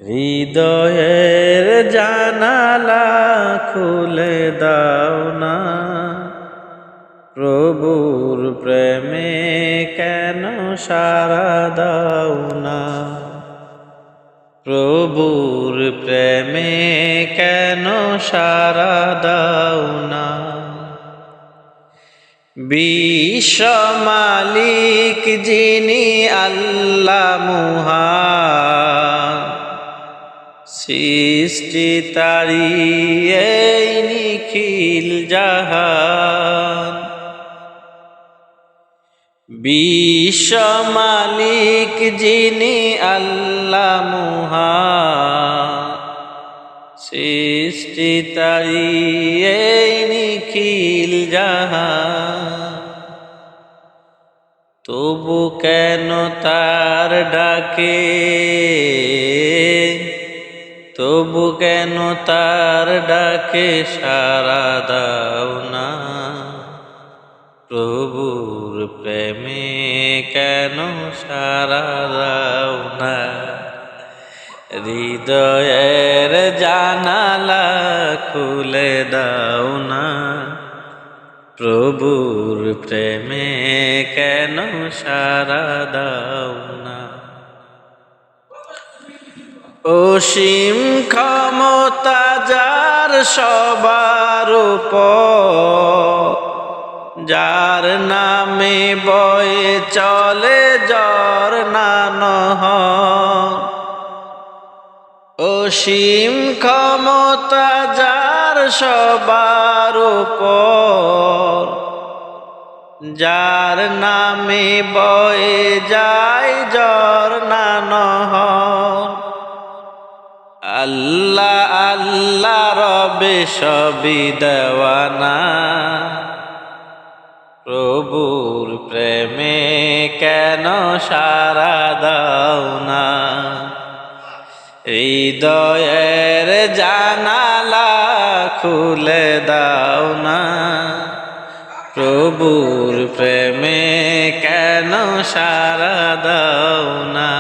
হৃদয়ের জানালা খুলে দাও না, প্রভুর প্রেমে কেন সাড়া দাও না। প্রভুর প্রেমে কেন সাড়া দাও না। বিশ্ব মালিক যিনি আল্লাহ মহান, সৃষ্টি তারি এই নিখিল জাহান। বিশ্ব মালিক যিনি আল্লাহ মহান, সৃষ্টি তারি এই নিখিল জাহান। তবু কেন তার ডাকে, তবু কেন তার ডাকে সাড়া দাও না। প্রভুর প্রেমে কেন সাড়া দাও না। হৃদয়ের জানালা খুলে দাও না, প্রভুর প্রেমে কেন সাড়া দাও না। অসীম ক্ষমতা যার সবার উপর, যার নামে বয়ে চলে ঝরনা নহর। অসীম ক্ষমতা যার সবার উপর, যার নামে বয়ে যায় ঝরনা নহর। আল্লাহ আল্লাহ রবে সবই দেওয়ানা, প্রভুর প্রেমে কেন সাড়া দাও না। হৃদয়ের জানালা খুলে দাও না, প্রভুর প্রেমে কেন সাড়া দাও না।